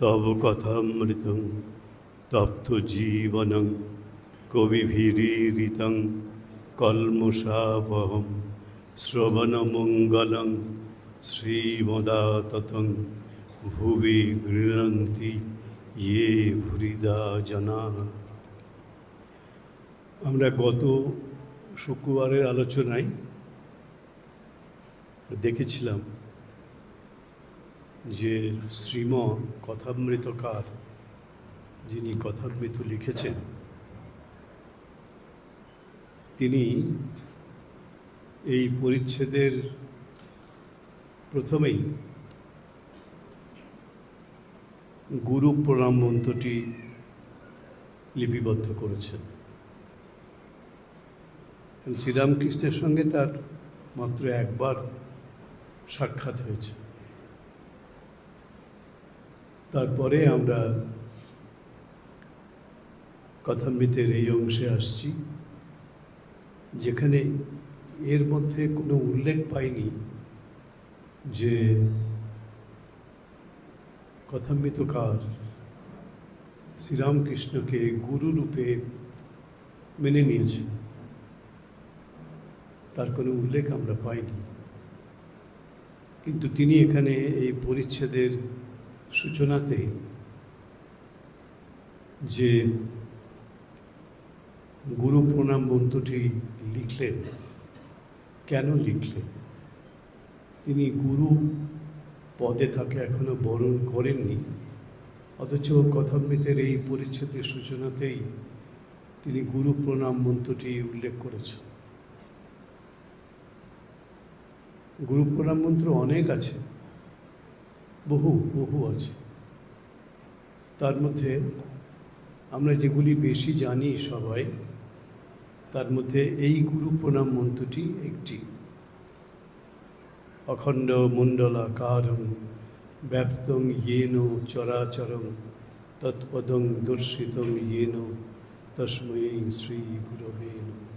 তব কথামৃতং তপ্ত জীবনং কবিভিরীরিতং কল্মষাপহম শ্রবণমঙ্গলং শ্রীমদাততং ভুবি গৃহন্তি ইয়ে ভুরিদা জনাঃ। আমরা গত শুক্রবারের আলোচনায় দেখেছিলাম যে শ্রীম কথামৃতকার, যিনি কথামৃত লিখেছেন, তিনি এই পরিচ্ছেদের প্রথমেই গুরু প্রণাম মন্ত্রটি লিপিবদ্ধ করেছেন। শ্রীরামকৃষ্ণের সঙ্গে তার মাত্র একবার সাক্ষাৎ হয়েছে। তারপরে আমরা কথামৃতের এই অংশে আসছি, যেখানে এর মধ্যে কোনো উল্লেখ পাইনি যে কথামৃতকার শ্রীরামকৃষ্ণকে গুরু রূপে মেনে নিয়েছে, তার কোনো উল্লেখ আমরা পাইনি। কিন্তু তিনি এখানে এই পরিচ্ছেদের সূচনাতে যে গুরু প্রণাম মন্ত্রটি লিখলেন, কেন লিখলেন? তিনি গুরু পদে তাকে এখনো বরণ করেননি, অথচ কথামৃতের এই পরিচ্ছেদের সূচনাতেই তিনি গুরু প্রণাম মন্ত্রটি উল্লেখ করেছেন। গুরু প্রণাম মন্ত্র অনেক আছে, বহু আছে। তার মধ্যে আমরা যেগুলি বেশি জানি সবাই, তার মধ্যে এই গুরু প্রণাম মন্ত্রটি একটি। অখণ্ড মণ্ডলাকারং ব্যাপ্তং येन চরাচরং তৎপদং দর্শিতং येन তস্मै শ্রী গুরবে নমঃ।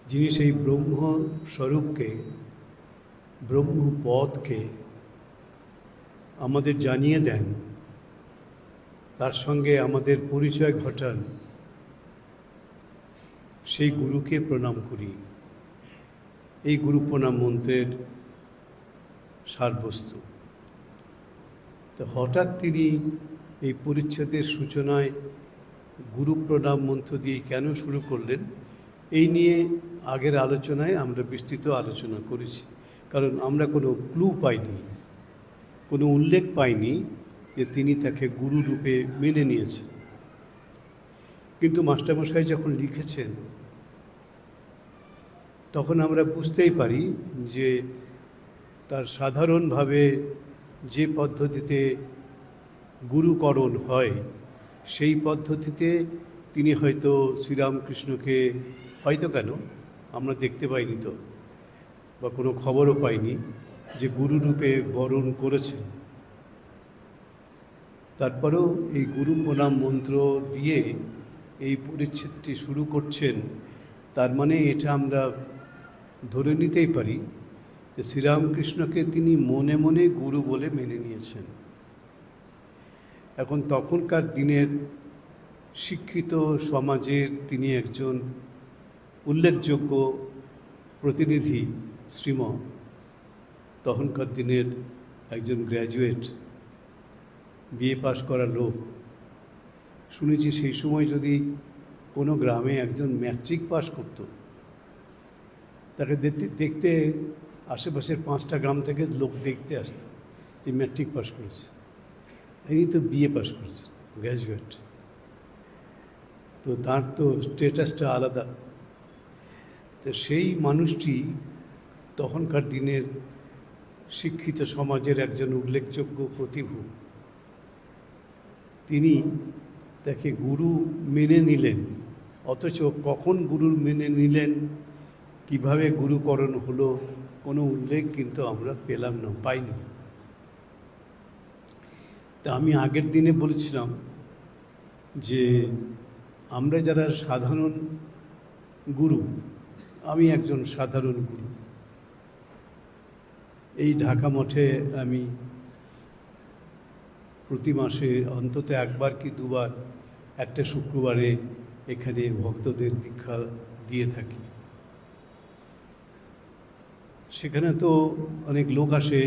যিনি সেই ব্রহ্মস্বরূপকে, ব্রহ্মপদকে আমাদের জানিয়ে দেন, তার সঙ্গে আমাদের পরিচয় ঘটান, সেই গুরুকে প্রণাম করি। এই গুরু প্রণাম মন্ত্রের সারবস্তু। তো হঠাৎ তিনি এই পরিচ্ছেদের সূচনায় গুরু প্রণাম মন্ত্র দিয়ে কেন শুরু করলেন, এই নিয়ে আগের আলোচনায় আমরা বিস্তৃত আলোচনা করেছি। কারণ আমরা কোনো ক্লু পাইনি, কোনো উল্লেখ পাইনি যে তিনি তাকে গুরু রূপে মেনে নিয়েছেন। কিন্তু মাস্টারমশাই যখন লিখেছেন, তখন আমরা বুঝতেই পারি যে তার সাধারণভাবে যে পদ্ধতিতে গুরুকরণ হয়, সেই পদ্ধতিতে তিনি হয়তো শ্রীরামকৃষ্ণকে, হয়তো কেন আমরা দেখতে পাইনি তো, বা কোনো খবরও পাইনি যে গুরুরূপে বরণ করেছেন। তারপরেও এই গুরু প্রণাম মন্ত্র দিয়ে এই পরিচ্ছেদটি শুরু করছেন। তার মানে এটা আমরা ধরে নিতেই পারি যে শ্রীরামকৃষ্ণকে তিনি মনে মনে গুরু বলে মেনে নিয়েছেন। এখন তখনকার দিনের শিক্ষিত সমাজের তিনি একজন উল্লেখযোগ্য প্রতিনিধি। শ্রীম তখনকার দিনের একজন গ্র্যাজুয়েট, বিএ পাশ করা লোক। শুনেছি সেই সময় যদি কোনো গ্রামে একজন ম্যাট্রিক পাশ করত, তাকে দেখতে আশেপাশের 5টা গ্রাম থেকে লোক দেখতে আসতো যে ম্যাট্রিক পাশ করেছে। ইনি তো বিএ পাশ করেছেন, গ্র্যাজুয়েট, তো তার তো স্ট্যাটাসটা আলাদা। তো সেই মানুষটি তখনকার দিনের শিক্ষিত সমাজের একজন উল্লেখযোগ্য প্রতিভূ। তিনি তাকে গুরু মেনে নিলেন, অথচ কখন গুরু মেনে নিলেন, কিভাবে গুরুকরণ হলো, কোনো উল্লেখ কিন্তু আমরা পেলাম না, পাইনি। তা আমি আগের দিনে বলেছিলাম যে আমরা যারা সাধারণ গুরু, আমি একজন সাধারণ গুরু, এই ঢাকা মঠে আমি প্রতি মাসে অন্তত একবার কি দুবার একটা শুক্রবারে এখানে ভক্তদের দীক্ষা দিয়ে থাকি। সেখানে তো অনেক লোক আসে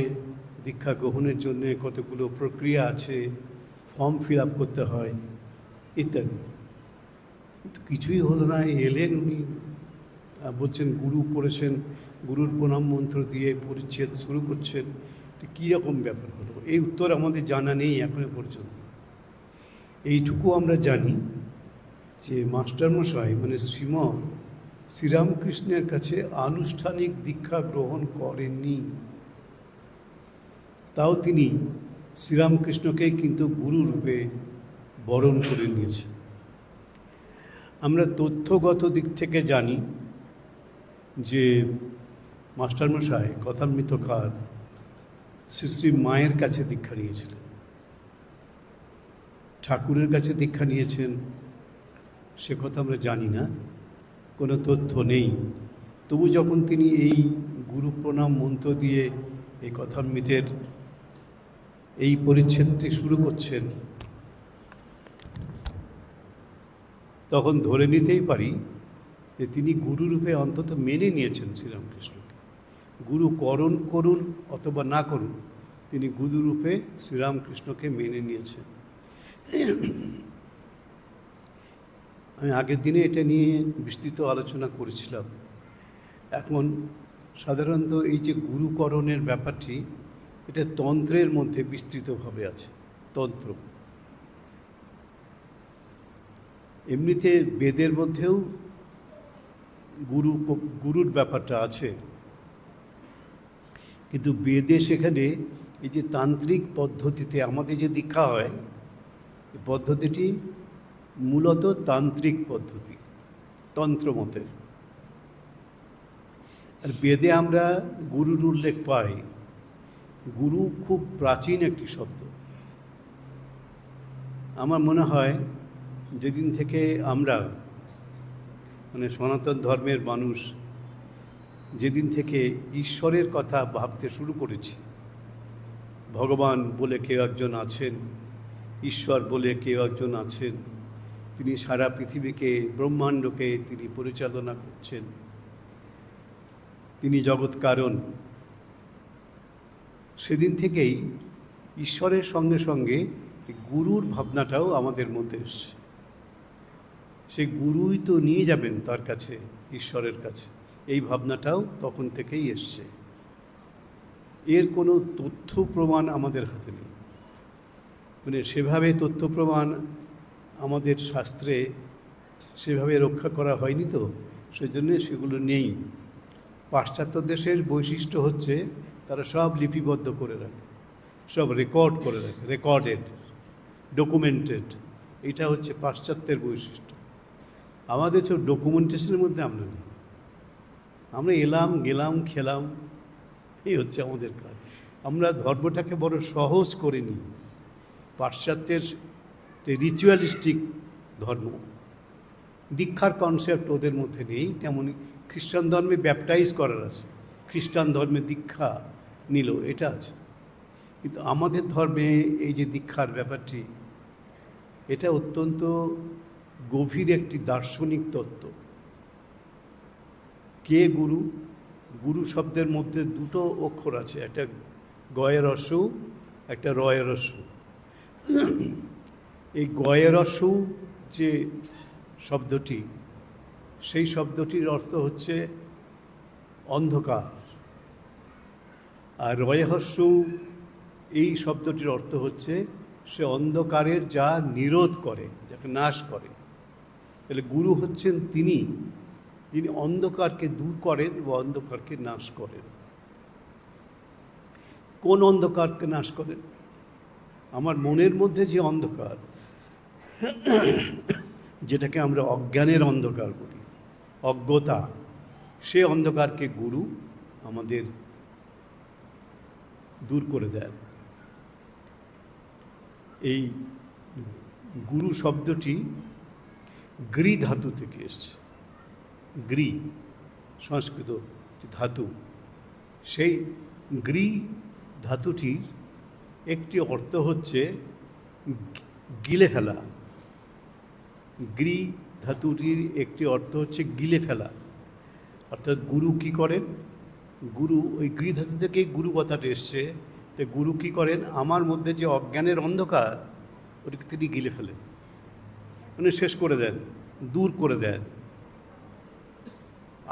দীক্ষা গ্রহণের জন্য, কতগুলো প্রক্রিয়া আছে, ফর্ম ফিল আপ করতে হয় ইত্যাদি। কিন্তু কিছুই হলো না। এলেন উনি, বলছেন গুরু পড়েছেন, গুরুর প্রণাম মন্ত্র দিয়ে পরিচ্ছেদ শুরু করছেন। কীরকম ব্যাপার হলো, এই উত্তর আমাদের জানা নেই এখনো পর্যন্ত। এইটুকু আমরা জানি যে মাস্টারমশাই মানে শ্রীরামকৃষ্ণের কাছে আনুষ্ঠানিক দীক্ষা গ্রহণ করেননি। তাও তিনি শ্রীরামকৃষ্ণকে কিন্তু গুরুরূপে বরণ করে নিয়েছেন। আমরা তথ্যগত দিক থেকে জানি যে মাস্টারমশাই কথামৃতকার শ্রী মায়ের কাছে দীক্ষা নিয়েছিলেন, ঠাকুরের কাছে দীক্ষা নিয়েছেন সে কথা আমরা জানি না, কোনো তথ্য নেই। তবু যখন তিনি এই গুরু প্রণাম মন্ত্র দিয়ে এই কথামৃতের এই পরিচ্ছেদটি শুরু করছেন, তখন ধরে নিতেই পারি যে তিনি গুরুরূপে অন্তত মেনে নিয়েছেন শ্রীরামকৃষ্ণকে। গুরুকরণ করুন অথবা না করুন, তিনি গুরুরূপে শ্রীরামকৃষ্ণকে মেনে নিয়েছেন। আমি আগের দিনে এটা নিয়ে বিস্তৃত আলোচনা করেছিলাম। এখন সাধারণত এই যে গুরুকরণের ব্যাপারটি, এটা তন্ত্রের মধ্যে বিস্তৃতভাবে আছে। তন্ত্র এমনিতে বেদের মধ্যেও গুরুর ব্যাপারটা আছে, কিন্তু বেদে সেখানে এই যে তান্ত্রিক পদ্ধতিতে আমাদের যে দীক্ষা হয়, এই পদ্ধতিটি মূলত তান্ত্রিক পদ্ধতি, তন্ত্রমতের। আর বেদে আমরা গুরুর উল্লেখ পাই। গুরু খুব প্রাচীন একটি শব্দ। আমার মনে হয় যেদিন থেকে আমরা মানে সনাতন ধর্মের মানুষ যেদিন থেকে ঈশ্বরের কথা ভাবতে শুরু করেছি, ভগবান বলে কেউ একজন আছেন, ঈশ্বর বলে কেউ একজন আছেন, তিনি সারা পৃথিবীকে, ব্রহ্মাণ্ডকে তিনি পরিচালনা করছেন, তিনি জগৎ কারণ, সেদিন থেকেই ঈশ্বরের সঙ্গে সঙ্গে গুরুর ভাবনাটাও আমাদের মধ্যে এসছে। সেই গুরুই তো নিয়ে যাবেন তার কাছে, ঈশ্বরের কাছে, এই ভাবনাটাও তখন থেকেই এসছে। এর কোনো তথ্য প্রমাণ আমাদের হাতে নেই, মানে সেভাবে তথ্য প্রমাণ আমাদের শাস্ত্রে সেভাবে রক্ষা করা হয়নি, তো সেজন্য সেগুলো নেই। পাশ্চাত্য দেশের বৈশিষ্ট্য হচ্ছে তারা সব লিপিবদ্ধ করে রাখে, সব রেকর্ড করে রাখে, রেকর্ডেড, ডকুমেন্টেড। এটা হচ্ছে পাশ্চাত্যের বৈশিষ্ট্য। আমাদের সব ডকুমেন্টেশনের মধ্যে আমরা নেই। আমরা এলাম গেলাম খেলাম, এই হচ্ছে আমাদের কাজ। আমরা ধর্মটাকে বড় সহজ করে নিই। পাশ্চাত্যের রিচুয়ালিস্টিক ধর্ম, দীক্ষার কনসেপ্ট ওদের মধ্যে নেই। তেমনই খ্রিস্টান ধর্মে ব্যাপটাইজ করার আছে, খ্রিস্টান ধর্মে দীক্ষা নিল, এটা আছে। কিন্তু আমাদের ধর্মে এই যে দীক্ষার ব্যাপারটি, এটা অত্যন্ত গভীর একটি দার্শনিক তত্ত্ব। কে গুরু? গুরু শব্দের মধ্যে দুটো অক্ষর আছে, একটা গয়ের রস্য, একটা রয়ের রস্য। এই গয়ের রস্য যে শব্দটি, সেই শব্দটির অর্থ হচ্ছে অন্ধকার, আর রয়হস্য এই শব্দটির অর্থ হচ্ছে সে অন্ধকারের যা নিরোধ করে, যাকে নাশ করে। তাহলে গুরু হচ্ছেন তিনি যিনি অন্ধকারকে দূর করেন বা অন্ধকারকে নাশ করেন। কোন অন্ধকারকে নাশ করেন? আমার মনের মধ্যে যে অন্ধকার, যেটাকে আমরা অজ্ঞানের অন্ধকার বলি, অজ্ঞতা, সে অন্ধকারকে গুরু আমাদের দূর করে দেন। এই গুরু শব্দটি গ্রী ধাতু থেকে এসছে। গ্রী সংস্কৃত ধাতু, সেই গ্রী ধাতুটির একটি অর্থ হচ্ছে গিলে ফেলা। গৃ ধাতুটির একটি অর্থ হচ্ছে গিলে ফেলা, অর্থাৎ গুরু কি করেন, গুরু ওই গৃ ধাতু থেকেই গুরু কথাটা এসছে। তো গুরু কি করেন, আমার মধ্যে যে অজ্ঞানের অন্ধকার ওটাকে তিনি গিলে ফেলেন, মানে শেষ করে দেন, দূর করে দেন।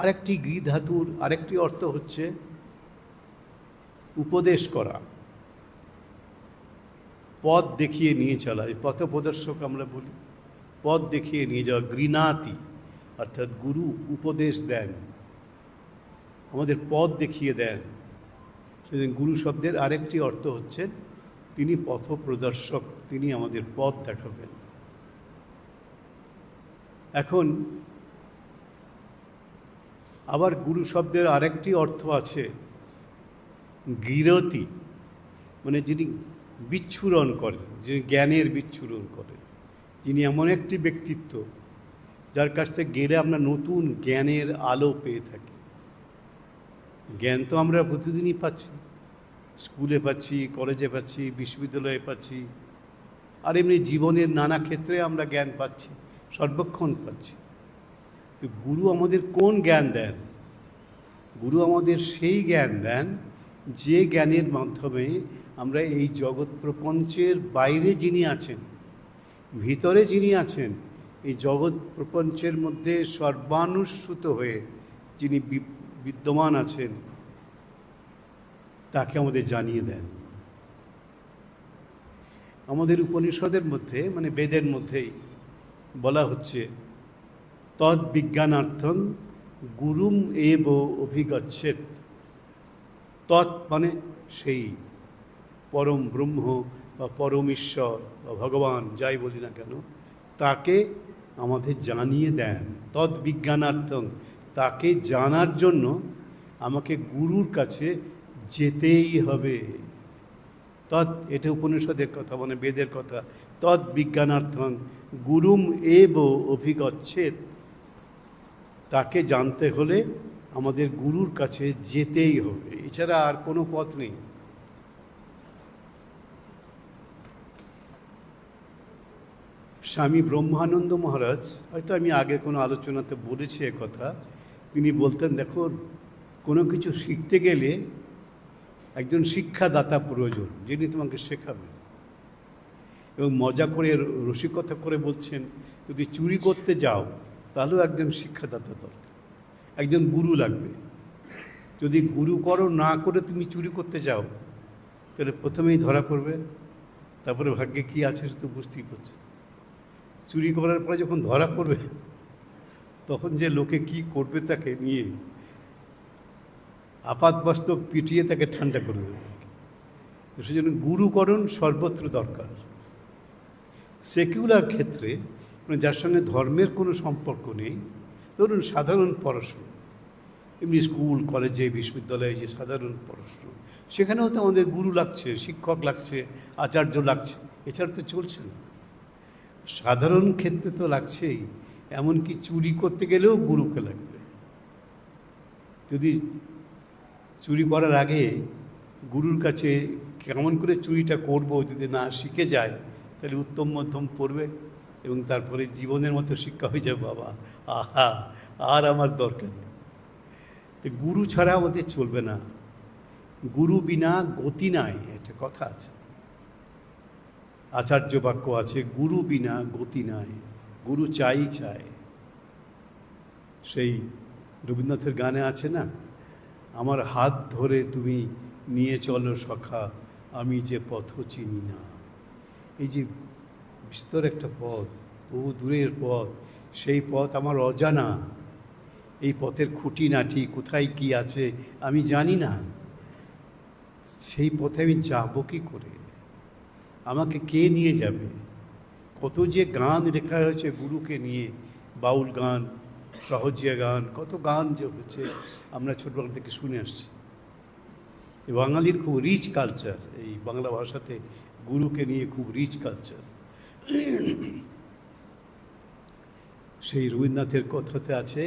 আরেকটি গৃ ধাতুর আরেকটি অর্থ হচ্ছে উপদেশ করা, পথ দেখিয়ে নিয়ে চলা। এই পথপ্রদর্শক আমরা বলি, পথ দেখিয়ে নিয়ে যাওয়া, গৃণাতি, অর্থাৎ গুরু উপদেশ দেন, আমাদের পথ দেখিয়ে দেন। সেদিন গুরু শব্দের আরেকটি অর্থ হচ্ছে তিনি পথপ্রদর্শক, তিনি আমাদের পথ দেখাবেন। এখন আবার গুরু শব্দের আরেকটি অর্থ আছে গিরতি, মানে যিনি বিচ্ছুরণ করেন, যিনি জ্ঞানের বিচ্ছুরণ করেন, যিনি এমন একটি ব্যক্তিত্ব যার কাছ থেকে গেলে আমরা নতুন জ্ঞানের আলো পেয়ে থাকি। জ্ঞান তো আমরা প্রতিদিনই পাচ্ছি, স্কুলে পাচ্ছি, কলেজে পাচ্ছি, বিশ্ববিদ্যালয়ে পাচ্ছি, আর এমনি জীবনের নানা ক্ষেত্রে আমরা জ্ঞান পাচ্ছি, সর্বক্ষণ পাচ্ছি। তো গুরু আমাদের কোন জ্ঞান দেন? গুরু আমাদের সেই জ্ঞান দেন যে জ্ঞানের মাধ্যমে আমরা এই জগৎ প্রপঞ্চের বাইরে যিনি আছেন, ভিতরে যিনি আছেন, এই জগৎ প্রপঞ্চের মধ্যে সর্বানুস্যূত হয়ে যিনি বিদ্যমান আছেন তাকে আমাদের জানিয়ে দেন। আমাদের উপনিষদের মধ্যে, মানে বেদের মধ্যেই বলা হচ্ছে তদ বিজ্ঞানার্থং গুরুম এব অভিগচ্ছেত। তৎ মানে সেই পরম ব্রহ্ম বা পরমেশ্বর বা ভগবান, যাই বলি না কেন, তাকে আমাদের জানিয়ে দেন। তদ বিজ্ঞানার্থং, তাকে জানার জন্য আমাকে গুরুর কাছে যেতেই হবে। তৎ, এটা উপনিষদের কথা, মানে বেদের কথা। তদ বিজ্ঞানার্থং গুরুম এব অভিগচ্ছেত, তাকে জানতে হলে আমাদের গুরুর কাছে যেতেই হবে, এছাড়া আর কোনো পথ নেই। স্বামী ব্রহ্মানন্দ মহারাজ, হয়তো আমি আগে কোনো আলোচনাতে বলেছি কথা, তিনি বলতেন, দেখো কোনো কিছু শিখতে গেলে একজন শিক্ষাদাতা প্রয়োজন, যিনি তোমাকে শেখাবেন। এবং মজা করে, রসিকতা করে বলছেন, যদি চুরি করতে যাও তাহলেও একজন শিক্ষাদাতা দরকার, একজন গুরু লাগবে। যদি গুরু করো না করে তুমি চুরি করতে যাও তাহলে প্রথমেই ধরা পড়বে, তারপরে ভাগ্যে কী আছে সে তো বুঝতেই পারছে। চুরি করার পরে যখন ধরা পড়বে তখন যে লোকে কি করবে তাকে নিয়ে, আপাতবাস্তব পিটিয়ে তাকে ঠান্ডা করে দেবে। তো সেজন্য গুরুকরণ সর্বত্র দরকার। সেকুলার ক্ষেত্রে, মানে যার সঙ্গে ধর্মের কোনো সম্পর্ক নেই, ধরুন সাধারণ পড়াশুনো, এমনি স্কুল কলেজে বিশ্ববিদ্যালয়ে যে সাধারণ পড়াশুনো, সেখানেও তো আমাদের গুরু লাগছে, শিক্ষক লাগছে, আচার্য লাগছে, এছাড়া তো চলছে না। সাধারণ ক্ষেত্রে তো লাগছেই, এমনকি চুরি করতে গেলেও গুরুকে লাগবে। যদি চুরি করার আগে গুরুর কাছে কেমন করে চুরিটা করব যদি না শিখে যায়, তাহলে উত্তম মধ্যম পড়বে এবং তারপরে জীবনের মতো শিক্ষা হয়ে যাবে, বাবা আহা আর আমার দরকার নেই। তো গুরু ছাড়া আমাদের চলবে না, গুরু বিনা গতি নাই, একটা কথা আছে, আচার্য বাক্য আছে, গুরু বিনা গতি নাই, গুরু চাই চাই। সেই রবীন্দ্রনাথের গানে আছে না, আমার হাত ধরে তুমি নিয়ে চলো সখা, আমি যে পথ চিনি না। এই যে বিস্তর একটা পথ, বহু দূরের পথ, সেই পথ আমার অজানা, এই পথের খুঁটিনাটি কোথায় কি আছে আমি জানি না, সেই পথে আমি যাব কি করে, আমাকে কে নিয়ে যাবে? কত যে গান লেখা হয়েছে গুরুকে নিয়ে, বাউল গান, সহজিয়া গান, কত গান যে হচ্ছে আমরা ছোটবেলা থেকে শুনে আসছি। বাঙালির খুব রিচ কালচার, এই বাংলা ভাষাতে গুরুকে নিয়ে খুব রিচ কালচার। সেই রবীন্দ্রনাথের কথাতে আছে,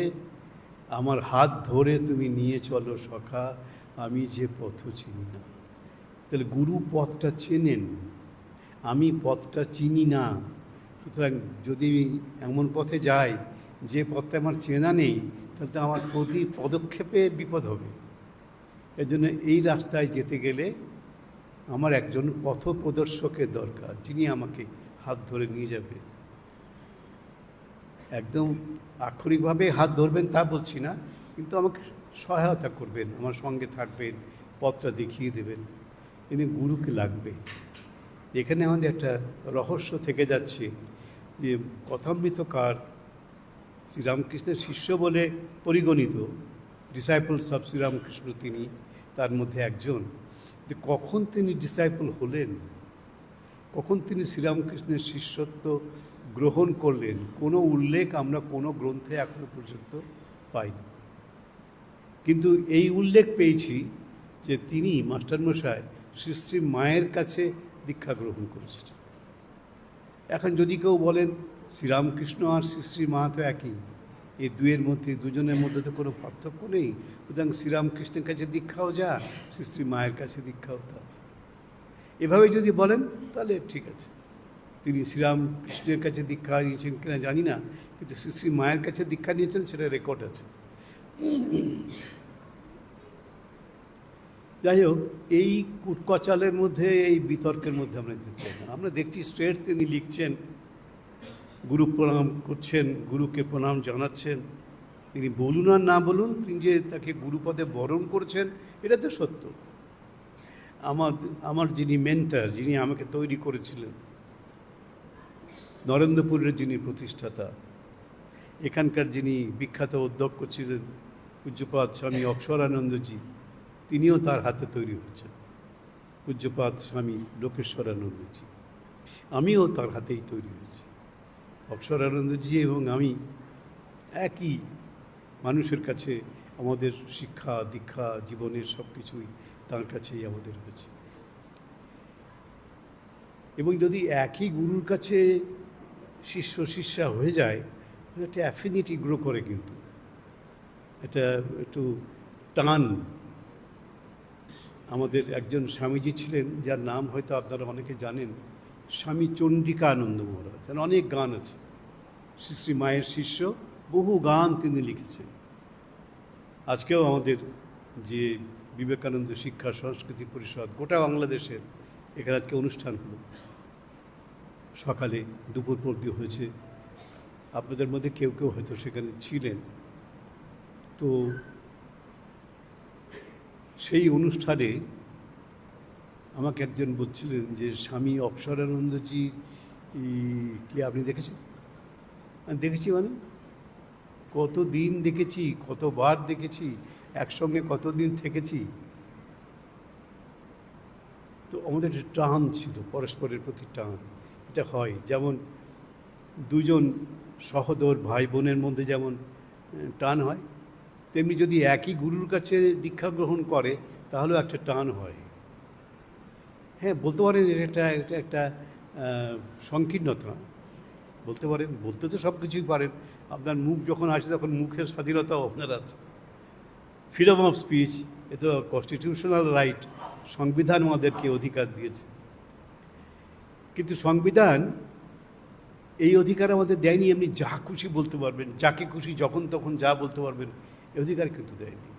আমার হাত ধরে তুমি নিয়ে চলো সখা, আমি যে পথ চিনি না। তাহলে গুরু পথটা চেনেন, আমি পথটা চিনি না, সুতরাং যদি এমন পথে যাই যে পথটা আমার চেনা নেই, তাহলে তো আমার প্রতি পদক্ষেপে বিপদ হবে। এর জন্য এই রাস্তায় যেতে গেলে আমার একজন পথপ্রদর্শকের দরকার, যিনি আমাকে হাত ধরে নিয়ে যাবে। একদম আক্ষরিকভাবে হাত ধরবেন তা বলছি না, কিন্তু আমাকে সহায়তা করবেন, আমার সঙ্গে থাকবেন, পথটা দেখিয়ে দেবেন। এনে গুরুকে লাগবে। এখানে আমাদের একটা রহস্য থেকে যাচ্ছে যে কথামৃতকার শ্রীরামকৃষ্ণের শিষ্য বলে পরিগণিত, ডিসাইপলস অফ শ্রীরামকৃষ্ণ তিনি তার মধ্যে একজন। যে কখন তিনি ডিসাইপল হলেন, কখন তিনি শ্রীরামকৃষ্ণের শিষ্যত্ব গ্রহণ করলেন, কোনো উল্লেখ আমরা কোনো গ্রন্থে এখনো পর্যন্ত পাইনি। কিন্তু এই উল্লেখ পেয়েছি যে তিনি মাস্টারমশাই শ্রী শ্রী মায়ের কাছে দীক্ষা গ্রহণ করেছিলেন। এখন যদি কেউ বলেন শ্রীরামকৃষ্ণ আর শ্রী শ্রী মা তো একই, এই দুজনের মধ্যে তো কোনো পার্থক্য নেই, সুতরাং শ্রীরামকৃষ্ণের কাছে দীক্ষাও যা, শ্রী শ্রী মায়ের কাছে দীক্ষাও তা। এভাবে যদি বলেন তাহলে ঠিক আছে, তিনি শ্রীরামকৃষ্ণের কাছে দীক্ষা নিয়েছেন কিনা জানি না, কিন্তু শ্রী শ্রী মায়ের কাছে দীক্ষা নিয়েছেন সেটা রেকর্ড আছে। যাই হোক, এই কুটকচালের মধ্যে, এই বিতর্কের মধ্যে আমরা যেতে চাই না। আমরা দেখছি স্ট্রেট তিনি লিখছেন, গুরু প্রণাম করছেন, গুরুকে প্রণাম জানাচ্ছেন। তিনি বলুন আর না বলুন, তিনি যে তাকে গুরুপদে বরণ করেছেন এটা তো সত্য। আমার যিনি মেন্টার, যিনি আমাকে তৈরি করেছিলেন, নরেন্দ্রপুরের যিনি প্রতিষ্ঠাতা, এখানকার যিনি বিখ্যাত অধ্যক্ষ ছিলেন পূজ্যপাদ স্বামী অক্ষরানন্দজি, তিনিও তার হাতে তৈরি হয়েছেন। পূজ্যপাদ স্বামী লোকেশ্বরানন্দজি, আমিও তার হাতেই তৈরি হয়েছি। অক্ষরানন্দজি এবং আমি একই মানুষের কাছে, আমাদের শিক্ষা দীক্ষা জীবনের সব কিছুই তার কাছেই আমাদের হয়েছে। এবং যদি একই গুরুর কাছে শিষ্য শিষ্যা হয়ে যায়, তাহলে একটা অ্যাফিনিটি গ্রো করে, কিন্তু এটা একটু টান। আমাদের একজন স্বামীজি ছিলেন, যার নাম হয়তো আপনারা অনেকে জানেন, স্বামী চন্ডিকা আনন্দ মহারাজ। অনেক গান আছে, শ্রী শ্রী মায়ের শিষ্য, বহু গান তিনি লিখেছেন। আজকেও আমাদের যে বিবেকানন্দ শিক্ষা সংস্কৃতি পরিষদ গোটা বাংলাদেশের, এখানে আজকে অনুষ্ঠান হলো, সকালে দুপুর পর্যন্ত হয়েছে। আপনাদের মধ্যে কেউ কেউ হয়তো সেখানে ছিলেন। তো সেই অনুষ্ঠানে আমাকে একজন বলছিলেন যে স্বামী অক্ষরানন্দজি কি আপনি দেখেছেন? দেখেছি মানে কতদিন দেখেছি, কতবার দেখেছি, একসঙ্গে কতদিন থেকেছি। তো আমাদের একটা টান ছিল, পরস্পরের প্রতি টান। এটা হয় যেমন দুজন সহোদর ভাই বোনের মধ্যে যেমন টান হয়, তেমনি যদি একই গুরুর কাছে দীক্ষা গ্রহণ করে তাহলেও একটা টান হয়। হ্যাঁ, বলতে পারেন এটা একটা সংকীর্ণতা, বলতে পারেন, বলতে তো সব কিছুই পারেন। আপনার মুখ যখন আসে তখন মুখের স্বাধীনতাও আপনার আছে, ফ্রিডম অফ স্পিচ, এ তো কনস্টিটিউশনাল রাইট, সংবিধান আমাদেরকে অধিকার দিয়েছে। কিন্তু সংবিধান এই অধিকার আমাদের দেয়নি এমনি যা খুশি বলতে পারবেন, যাকে খুশি যখন তখন যা বলতে পারবেন, এই অধিকার কিন্তু দেয়নি।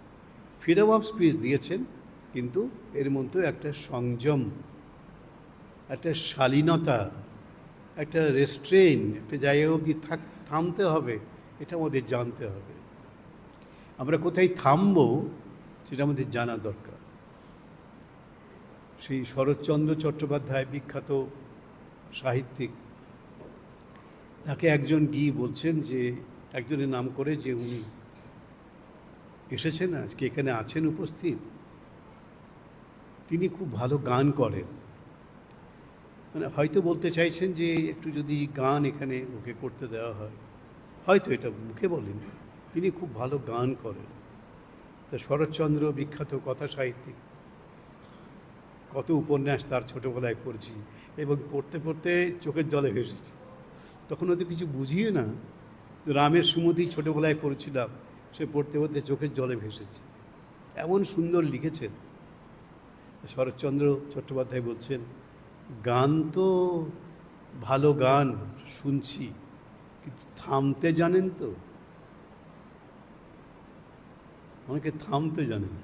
ফ্রিডম অফ স্পিচ দিয়েছেন, কিন্তু এর মধ্যে একটা সংযম, একটা শালীনতা, একটা রেস্ট্রেন, একটা জায়গা অবধি থামতে হবে, এটা আমাদের জানতে হবে। আমরা কোথায় থামবো সেটা আমাদের জানা দরকার। সেই শরৎচন্দ্র চট্টোপাধ্যায়, বিখ্যাত সাহিত্যিক, তাকে একজন গিয়ে বলছেন যে, একজনের নাম করে, যে উনি এসেছেন আজকে এখানে আছেন উপস্থিত, তিনি খুব ভালো গান করেন। মানে হয়তো বলতে চাইছেন যে একটু যদি গান এখানে ওকে করতে দেওয়া হয়, হয়তো এটা মুখে বলেন, তিনি খুব ভালো গান করেন। তা শরৎচন্দ্র বিখ্যাত কথা সাহিত্যিক, কত উপন্যাস তার ছোটোবেলায় পড়ছি, এবং পড়তে পড়তে চোখের জলে ভেসেছে। তখন হয়তো কিছু বুঝিয়ে না, রামের সুমতি ছোটোবেলায় পড়ছিলাম, সে পড়তে পড়তে চোখের জলে ভেসেছে, এমন সুন্দর লিখেছেন। শরৎচন্দ্র চট্টোপাধ্যায় বলছেন গান তো ভালো গান শুনছি, কিন্তু থামতে জানেন তো? অনেকে থামতে জানে না।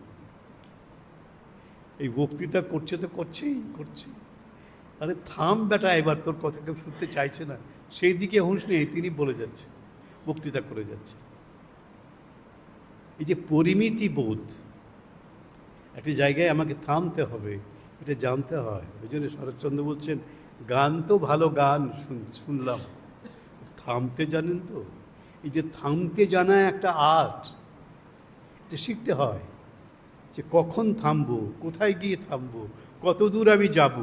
এই বক্তৃতা করছে তো করছে, আরে থাম বেটা, এবার তোর কথা কেউ শুনতে চাইছে না, সেই দিকে হুঁশ নেই, তিনি বলে যাচ্ছে, বক্তৃতা করে যাচ্ছে। এই যে পরিমিতি বোধ, একটা জায়গায় আমাকে থামতে হবে, এটা জানতে হয়। ওই জন্য শরৎচন্দ্র বলছেন, গান তো ভালো গান শুনলাম, থামতে জানেন তো? এই যে থামতে জানা একটা আর্ট, এটা শিখতে হয়, যে কখন থামবো, কোথায় গিয়ে থামবো, কত দূর আমি যাব,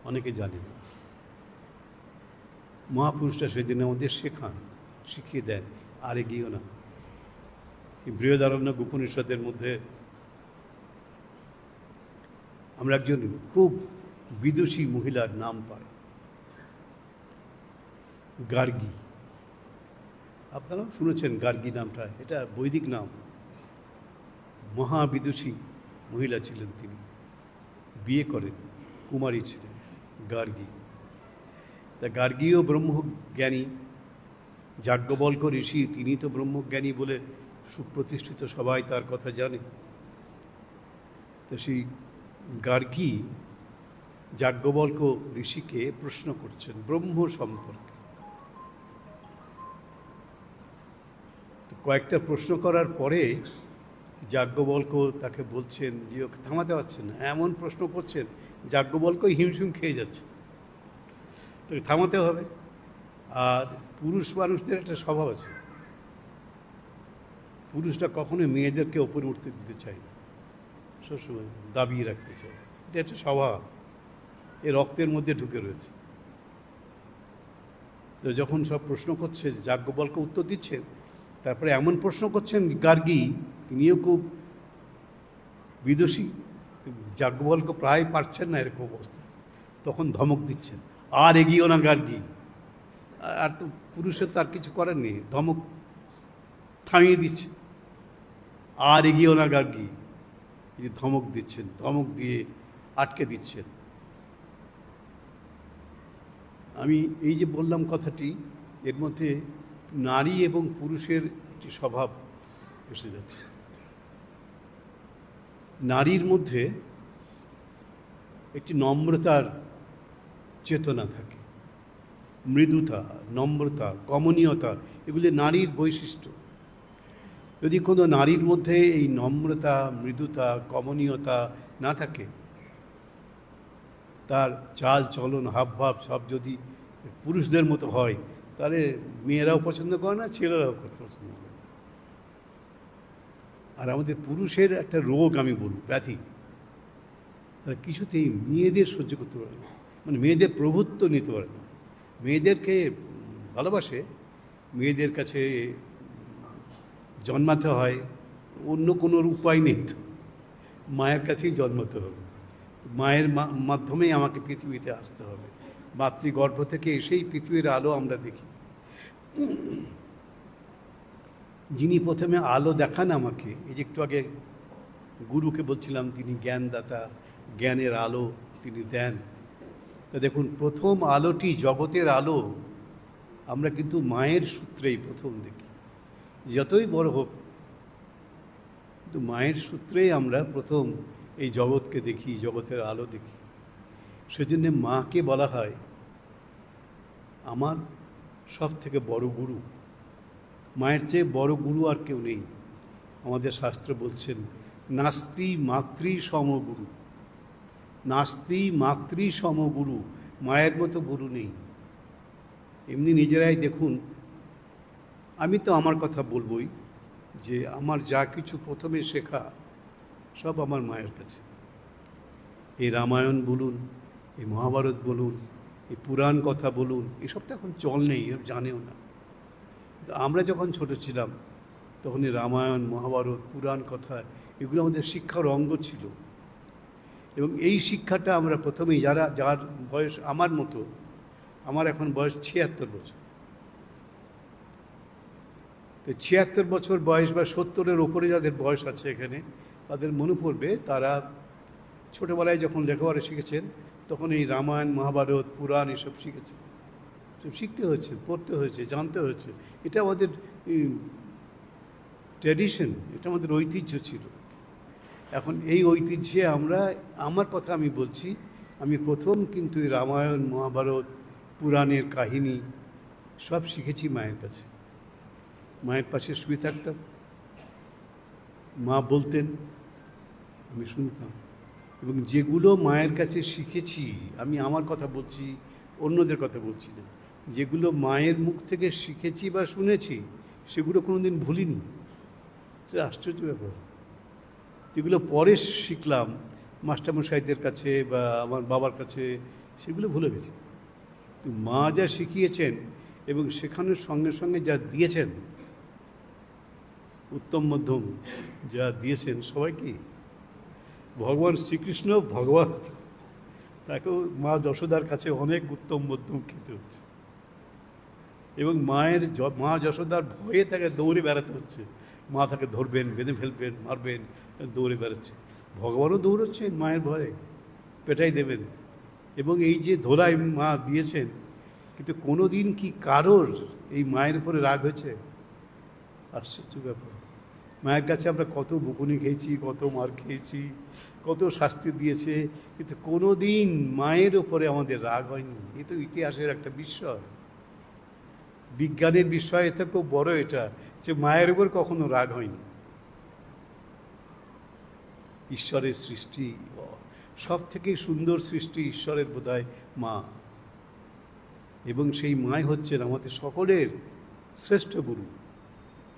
অনেকে জানে না। মহাপুরুষরা সেদিন আমাদের শেখান, শিখিয়ে দেন, আর এগিয়েও না। বৃহদারণ্যক উপনিষদের মধ্যে আমরা একজন খুব বিদুষী মহিলার নাম পাই, গার্গী। আপনারাও শুনেছেন গার্গী নামটা, এটা বৈদিক নাম। মহাবিদুষী মহিলা ছিলেন তিনি, বিয়ে করেন, কুমারী ছিলেন, গার্গী। তা গার্গীও ব্রহ্মজ্ঞানী। যাজ্ঞবল্ক্য ঋষি, তিনি তো ব্রহ্মজ্ঞানী বলে সুপ্রতিষ্ঠিত, সবাই তার কথা জানে। তো সেই গার্গী যাজ্ঞবল্ক্য ঋষিকে প্রশ্ন করছেন ব্রহ্ম সম্পর্কে। তো কয়েকটা প্রশ্ন করার পরে যাজ্ঞবল্ক্য তাকে বলছেন যে ওকে থামাতে পারছেন না, এমন প্রশ্ন করছেন, যাজ্ঞবল্ক্য হিমশিম খেয়ে যাচ্ছে, তো থামাতে হবে। আর পুরুষ মানুষদের একটা স্বভাব আছে, পুরুষরা কখনোই মেয়েদেরকে ওপরে উঠতে দিতে চায় না, সবসময় দাবিয়ে রাখতে চায়, এটা একটা স্বভাব, এ রক্তের মধ্যে ঢুকে রয়েছে। তো যখন সব প্রশ্ন করছে, যাজ্ঞবল্ক্য উত্তর দিচ্ছেন, তারপরে এমন প্রশ্ন করছেন গার্গী, তিনিও খুব বিদুষী, যাজ্ঞবল্ক্য প্রায় পারছেন না এরকম অবস্থা, তখন ধমক দিচ্ছেন, আর এগিয়েও না গার্গী। আর তো পুরুষের তার কিছু করার নেই, ধমক থামিয়ে দিচ্ছে, আর এগিয়েও না গার্গী, এই ধমক দিচ্ছেন, ধমক দিয়ে আটকে দিচ্ছেন। আমি এই যে বললাম কথাটি, এর মধ্যে নারী এবং পুরুষের একটি স্বভাব এসে যাচ্ছে। নারীর মধ্যে একটি নম্রতার চেতনা থাকে, মৃদুতা, নম্রতা, কমনীয়তা, এগুলি নারীর বৈশিষ্ট্য। যদি কোনো নারীর মধ্যে এই নম্রতা, মৃদুতা, কমনীয়তা না থাকে, তার চাল চলন হাবভাব সব যদি পুরুষদের মতো হয়, তাহলে মেয়েরাও পছন্দ করে না, ছেলেরাও পছন্দ করে। আর আমাদের পুরুষের একটা রোগ, আমি বলব ব্যাধি, তারা কিছুতেই মেয়েদের সহ্য করতে পারে না, মানে মেয়েদের প্রভুত্ব নিতে পারে না। মেয়েদেরকে ভালোবাসে, মেয়েদের কাছে জন্মাতে হয়, অন্য কোনো উপায় নেই, তো মায়ের কাছেই জন্মাতে হবে, মায়ের মাধ্যমেই আমাকে পৃথিবীতে আসতে হবে, মাতৃগর্ভ থেকে এসেই পৃথিবীর আলো আমরা দেখি। যিনি প্রথমে আলো দেখান আমাকে, এই যে একটু আগে গুরুকে বলছিলাম, তিনি জ্ঞানদাতা, জ্ঞানের আলো তিনি দেন। তা দেখুন, প্রথম আলোটি, জগতের আলো, আমরা কিন্তু মায়ের সূত্রেই প্রথম দেখি, যতই বড় হোক, কিন্তু মায়ের সূত্রেই আমরা প্রথম এই জগৎকে দেখি, জগতের আলো দেখি। সেজন্য মাকে বলা হয় আমার সব থেকে বড় গুরু। মায়ের চেয়ে বড় গুরু আর কেউ নেই। আমাদের শাস্ত্র বলছেন, নাস্তি মাতৃ সমগুরু, নাস্তি মাতৃ সমগুরু, মায়ের মতো গুরু নেই। এমনি নিজেরাই দেখুন, আমি তো আমার কথা বলবই, যে আমার যা কিছু প্রথমে শেখা সব আমার মায়ের কাছে। এই রামায়ণ বলুন, এই মহাভারত বলুন, এই পুরাণ কথা বলুন, এসব তো এখন চল নেই, এসব জানেও না। আমরা যখন ছোট ছিলাম, তখন এই রামায়ণ, মহাভারত, পুরাণ কথা, এগুলো আমাদের শিক্ষার অঙ্গ ছিল। এবং এই শিক্ষাটা আমরা প্রথমেই, যার বয়স আমার মতো, আমার এখন বয়স ৭৬ বছর, তো ৭৬ বছর বয়স বা ৭০-এর ওপরে যাদের বয়স আছে এখানে, তাদের মনে পড়বে তারা ছোটোবেলায় যখন লেখাপড়া শিখেছেন, তখন এই রামায়ণ, মহাভারত, পুরাণ এসব শিখেছে, সব শিখতে হয়েছে, পড়তে হয়েছে, জানতে হয়েছে। এটা আমাদের ট্র্যাডিশন, এটা আমাদের ঐতিহ্য ছিল। এখন এই ঐতিহ্যে আমার কথা আমি বলছি, আমি প্রথম কিন্তু এই রামায়ণ, মহাভারত, পুরাণের কাহিনী সব শিখেছি মায়ের কাছে। মায়ের পাশে শুয়ে থাকতাম, মা বলতেন, আমি শুনতাম। এবং যেগুলো মায়ের কাছে শিখেছি, আমি আমার কথা বলছি, অন্যদের কথা বলছি না, যেগুলো মায়ের মুখ থেকে শিখেছি বা শুনেছি, সেগুলো কোনোদিন ভুলিনি। এটা আশ্চর্য ব্যাপার। যেগুলো পরে শিখলাম মাস্টারমশাইদের কাছে বা আমার বাবার কাছে, সেগুলো ভুলে গেছি। মা যা শিখিয়েছেন এবং শেখানোর সঙ্গে সঙ্গে যা দিয়েছেন, উত্তম মধ্যম যা দিয়েছেন সবাইকে, ভগবান শ্রীকৃষ্ণ ভগবান, তাকেও মা যশোদার কাছে অনেক উত্তম মধ্যম খেতে হচ্ছে। এবং মা যশোদার ভয়ে তাকে দৌড়ে বেড়াতে হচ্ছে। মা তাকে ধরবেন, বেঁধে ফেলবেন, মারবেন, দৌড়ে বেড়াচ্ছে। ভগবানও দৌড়চ্ছেন মায়ের ভয়ে, পেটাই দেবেন। এবং এই যে ধোলাই মা দিয়েছেন, কিন্তু কোনো দিন কি কারোর এই মায়ের উপরে রাগ হয়েছে? আশ্চর্য ব্যাপার। মায়ের কাছে আমরা কত বকুনি খেয়েছি, কত মার খেয়েছি, কত শাস্তি দিয়েছে, কিন্তু কোনো দিন মায়ের ওপরে আমাদের রাগ হয়নি। এ তো ইতিহাসের একটা বিষয়, বিজ্ঞানের বিষয়। এতে খুব বড় এটা, যে মায়ের উপর কখনো রাগ হয়নি। ঈশ্বরের সৃষ্টি, সব থেকে সুন্দর সৃষ্টি ঈশ্বরের বোধহয় মা। এবং সেই মাই হচ্ছেন আমাদের সকলের শ্রেষ্ঠ গুরু।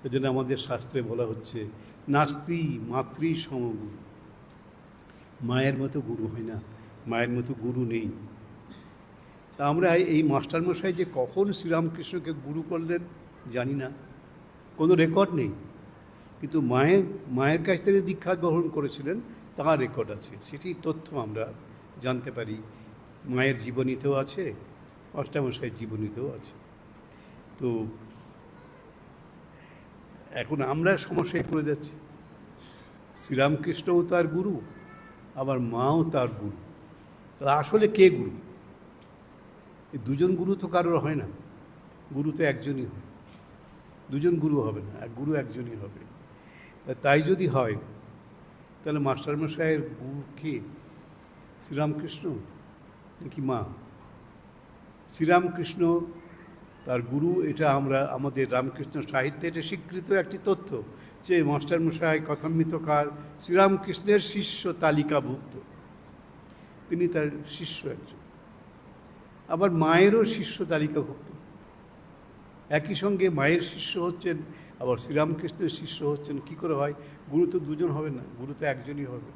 এজন্য আমাদের শাস্ত্রে বলা হচ্ছে, নাস্তি মাতৃ সমগুরু। মায়ের মতো গুরু হয় না, মায়ের মতো গুরু নেই। তা আমরা এই মাস্টারমশাই যে কখন শ্রীরামকৃষ্ণকে গুরু করলেন জানি না, কোনো রেকর্ড নেই। কিন্তু মায়ের কাছ থেকে দীক্ষা গ্রহণ করেছিলেন তার রেকর্ড আছে। সেটি তথ্য আমরা জানতে পারি, মায়ের জীবনীতেও আছে, মাস্টারমশাইয়ের জীবনীতেও আছে। তো এখন আমরা সমস্যায় পড়ে যাচ্ছি। শ্রীরামকৃষ্ণও তার গুরু, আবার মাও তার গুরু। তাহলে আসলে কে গুরু? এই দুজন গুরু তো কারোর হয় না, গুরু তো একজনই হয়। দুজন গুরু হবে না, গুরু একজনই হবে। তাই যদি হয়, তাহলে মাস্টারমশাইয়ের গুরু কে? শ্রীরামকৃষ্ণ নাকি মা? শ্রীরামকৃষ্ণ তার গুরু, এটা আমরা আমাদের রামকৃষ্ণ সাহিত্যে এটা স্বীকৃত একটি তথ্য, যে মাস্টারমশাই কথামৃতকার শ্রীরামকৃষ্ণের শিষ্য তালিকাভুক্ত, তিনি তার শিষ্য একজন। আবার মায়েরও শিষ্য তালিকাভুক্ত। একই সঙ্গে মায়ের শিষ্য হচ্ছেন, আবার শ্রীরামকৃষ্ণের শিষ্য হচ্ছেন। কি করে হয়? গুরু তো দুজন হবে না, গুরু তো একজনই হবে।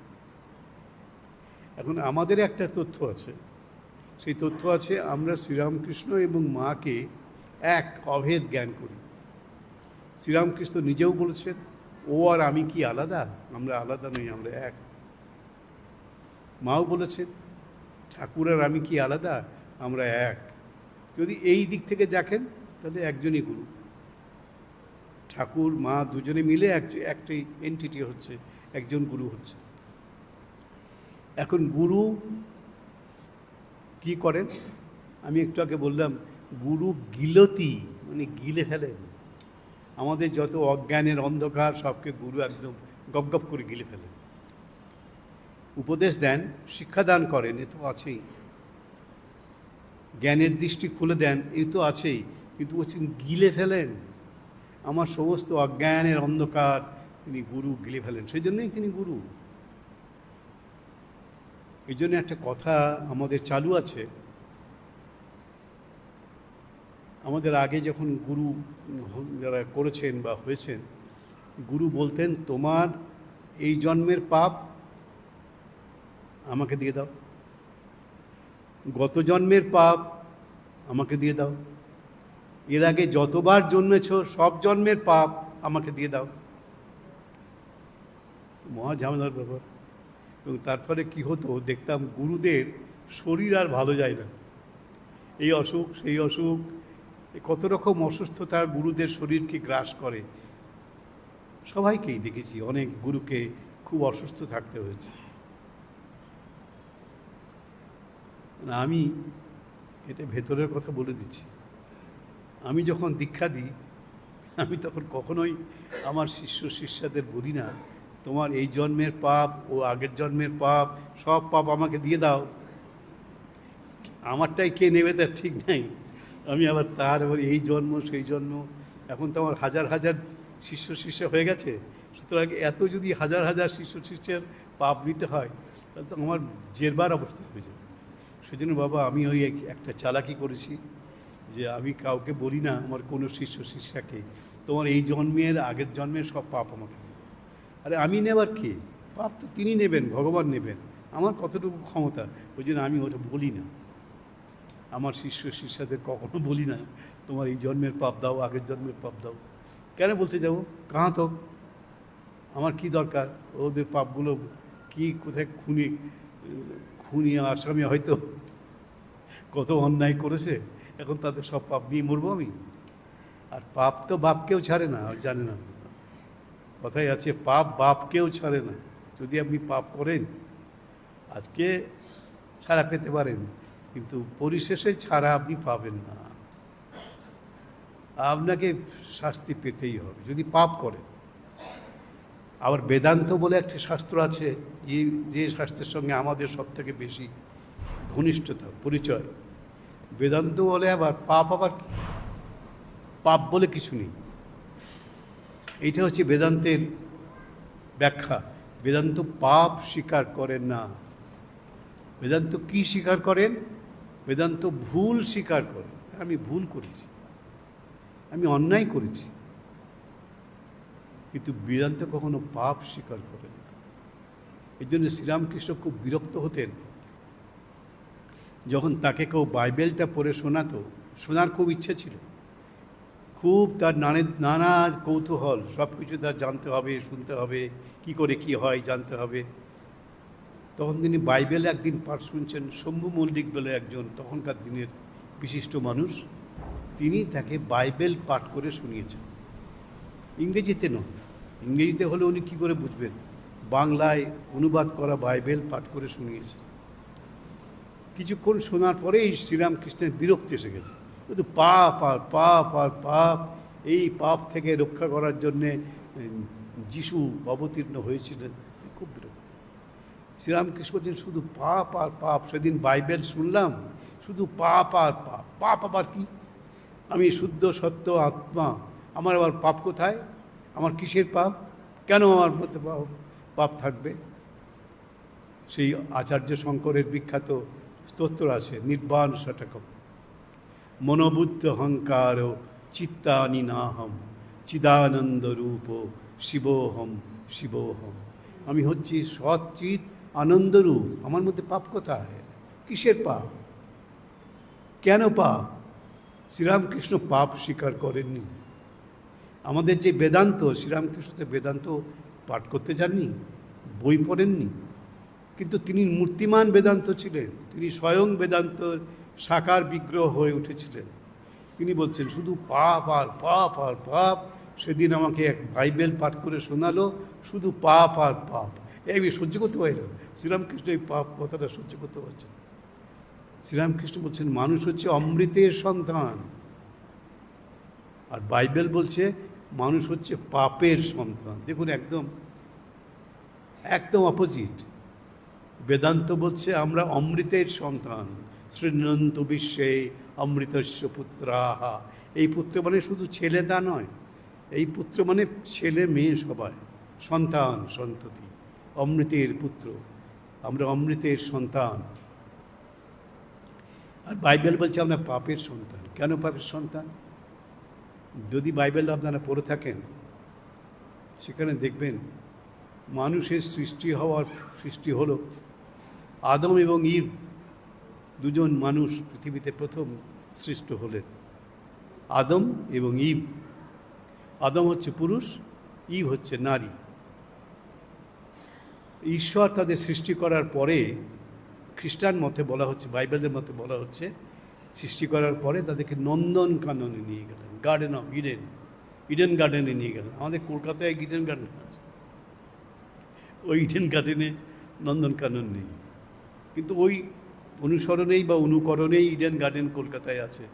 এখন আমাদের একটা তথ্য আছে, সেই তথ্য আছে আমরা শ্রীরামকৃষ্ণ এবং মাকে এক অভেদ জ্ঞান করি। শ্রীরামকৃষ্ণ নিজেও বলেছেন, ও আর আমি কি আলাদা? আমরা আলাদা নই, আমরা এক। মাও বলেছেন, ঠাকুর আর আমি কি আলাদা? আমরা এক। যদি এই দিক থেকে দেখেন, তাহলে একজনই গুরু। ঠাকুর মা দুজনে মিলে একটি এন্টিটি হচ্ছে, একজন গুরু হচ্ছে। এখন গুরু কি করেন? আমি একটু আগে বললাম, গুরু গিলতি, মানে গিলে ফেলেন। আমাদের যত অজ্ঞানের অন্ধকার সবকে গুরু একদম গপ গপ করে গিলে ফেলেন। উপদেশ দেন, শিক্ষাদান করেন, এ তো আছেই। জ্ঞানের দৃষ্টি খুলে দেন, এ তো আছেই। কিন্তু বলছেন গিলে ফেলেন আমার সমস্ত অজ্ঞানের অন্ধকার, তিনি গুরু গিলে ফেলেন। সেই জন্যই তিনি গুরু। এই জন্য একটা কথা আমাদের চালু আছে, আমাদের আগে যখন গুরু যারা করেছেন বা হয়েছেন, গুরু বলতেন, তোমার এই জন্মের পাপ আমাকে দিয়ে দাও, গত জন্মের পাপ আমাকে দিয়ে দাও, এর আগে যতবার জন্মেছ সব জন্মের পাপ আমাকে দিয়ে দাও। মহা ঝামেলার ব্যাপার। এবং তারপরে কি হতো, দেখতাম গুরুদের শরীর আর ভালো যায় না। এই অসুখ, সেই অসুখ, কত রকম অসুস্থতা গুরুদের শরীরকে গ্রাস করে। সবাইকেই দেখেছি, অনেক গুরুকে খুব অসুস্থ থাকতে হয়েছে। আমি এটা ভেতরের কথা বলে দিচ্ছি, আমি যখন দীক্ষা দিই আমি তখন কখনোই আমার শিষ্য শিষ্যাদের বলি না তোমার এই জন্মের পাপ ও আগের জন্মের পাপ সব পাপ আমাকে দিয়ে দাও, আমারটাই কে নেবে তার ঠিক নাই। আমি আবার তার এবার এই জন্ম সেই জন্ম, এখন তো আমার হাজার হাজার শিষ্য শিষ্যা হয়ে গেছে, সুতরাং এত যদি হাজার হাজার শিষ্য শিষ্যের পাপ নিতে হয় তাহলে তো আমার জেরবার অবস্থা হয়ে যাবে। সেজন্য বাবা আমি ওই একটা চালাকি করেছি যে আমি কাউকে বলি না আমার কোনো শিষ্য শিষ্যাকে তোমার এই জন্মের আগের জন্মের সব পাপ আমাকে দেবে। আরে আমি নেবার কে? পাপ তো তিনি নেবেন, ভগবান নেবেন, আমার কতটুকু ক্ষমতা, ওই জন্য আমি ওটা বলি না। আমার শিষ্য শিষ্যাদের কখনো বলি না তোমার এই জন্মের পাপ দাও, আগের জন্মের পাপ দাও। কেন বলতে যাবো? কাহা তো আমার কি দরকার ওদের পাপগুলো, কি কোথায় খুনি আসামি হয়তো কত অন্যায় করেছে, এখন তাদের সব পাপ নিয়ে মরবো আমি? আর পাপ তো বাপকেও ছাড়ে না, জানে না কথাই আছে পাপ বাপকেও ছাড়ে না। যদি আপনি পাপ করেন আজকে ছাড়া পেতে পারেন, কিন্তু পরিশেষে ছাড়া আপনি পাবেন না, আপনাকে শাস্তি পেতেই হবে যদি পাপ করেন। আবার বেদান্ত বলে একটি শাস্ত্র আছে, যে শাস্ত্রের সঙ্গে আমাদের সব থেকে বেশি ঘনিষ্ঠতা পরিচয়। বেদান্ত বলে আবার পাপ, আবার পাপ বলে কিছু নেই। এইটা হচ্ছে বেদান্তের ব্যাখ্যা। বেদান্ত পাপ স্বীকার করেন না। বেদান্ত কি স্বীকার করেন? বেদান্ত ভুল স্বীকার করেন। আমি ভুল করেছি, আমি অন্যায় করেছি, কিন্তু বেদান্ত কখনো পাপ স্বীকার করেন না। এই জন্য শ্রীরামকৃষ্ণ খুব বিরক্ত হতেন যখন তাকে কেউ বাইবেলটা পড়ে শোনাতো। শোনার খুব ইচ্ছে ছিল, খুব তার নানা কৌতূহল, সব কিছু তার জানতে হবে, শুনতে হবে, কি করে কি হয় জানতে হবে। তখন তিনি বাইবেল একদিন পাঠ শুনছেন, শম্ভু মল্লিক বলে একজন তখনকার দিনের বিশিষ্ট মানুষ, তিনি তাকে বাইবেল পাঠ করে শুনিয়েছেন। ইংরেজিতে নয়, ইংরেজিতে হলে উনি কী করে বুঝবেন, বাংলায় অনুবাদ করা বাইবেল পাঠ করে শুনিয়েছে। কিছুক্ষণ শোনার পরেই শ্রীরামকৃষ্ণের বিরক্তি এসে গেছে, কিন্তু পাপ আর পাপ আর পাপ, এই পাপ থেকে রক্ষা করার জন্যে যিশু অবতীর্ণ হয়েছিলেন। খুব বিরক্ত। শ্রীরামকৃষ্ণ বলছেন শুধু পাপ আর পাপ। সেদিন বাইবেল শুনলাম, শুধু পাপ আর পাপ। পাপ আবার কি? আমি শুদ্ধ সত্য আত্মা, আমার আবার পাপ কোথায়? আমার কিসের পাপ? কেন আমার মধ্যে পাপ থাকবে? সেই আচার্য শঙ্করের বিখ্যাত স্তোত্র আছে, নির্বাণ ষটকম, মনোবুদ্ধ অহংকার চিত্তানি নাহম চিদানন্দ রূপ শিবোহম শিবোহম। আমি হচ্ছি সচ্চিৎ আনন্দরূপ, আমার মধ্যে পাপ কোথায়? কিসের পাপ? কেন পাপ? শ্রীরামকৃষ্ণ পাপ স্বীকার করেননি। আমাদের যে বেদান্ত, শ্রীরামকৃষ্ণ তো বেদান্ত পাঠ করতে যাননি, বই পড়েননি, কিন্তু তিনি মূর্তিমান বেদান্ত ছিলেন। তিনি স্বয়ং বেদান্তর সাকার বিগ্রহ হয়ে উঠেছিলেন। তিনি বলছেন শুধু পাপ আর পাপ আর পাপ। সেদিন আমাকে এক বাইবেল পাঠ করে শোনালো, শুধু পাপ আর পাপ। এই আমি সহ্য করতে পারি না। শ্রীরামকৃষ্ণ এই পাপ কথাটা সহ্য করতে পারছেন। শ্রীরামকৃষ্ণ বলছেন মানুষ হচ্ছে অমৃতের সন্তান, আর বাইবেল বলছে মানুষ হচ্ছে পাপের সন্তান। দেখুন, একদম একদম অপোজিট। বেদান্ত বলছে আমরা অমৃতের সন্তান, শ্রীনন্ত বিশ্বে অমৃতস্য পুত্রাহা। এই পুত্র মানে শুধু ছেলে তা নয়, এই পুত্র মানে ছেলে মেয়ে সবাই, সন্তান সন্ততি, অমৃতের পুত্র, আমরা অমৃতের সন্তান। আর বাইবেল বলছে আমরা পাপের সন্তান। কেন পাপের সন্তান? যদি বাইবেল আপনারা পড়ে থাকেন, সেখানে দেখবেন মানুষের সৃষ্টি হলো আদম এবং ইভ, দুজন মানুষ পৃথিবীতে প্রথম সৃষ্ট হলেন, আদম এবং ইভ। আদম হচ্ছে পুরুষ, ইভ হচ্ছে নারী। ঈশ্বর তাদের সৃষ্টি করার পরে, খ্রিস্টান মতে বলা হচ্ছে, বাইবেলের মতে বলা হচ্ছে, সৃষ্টি করার পরে তাদেরকে নন্দন কাননে নিয়ে গেলেন, গার্ডেন অফ ইডেন, ইডেন গার্ডেনে নিয়ে গেলেন। আমাদের কলকাতায় ইডেন গার্ডেন আছে, ওই ইডেন গার্ডেনে নন্দন কানন নেই, কিন্তু অনুসরণেই বা অনুকরণেই ইডেন গার্ডেন কলকাতায় আছে,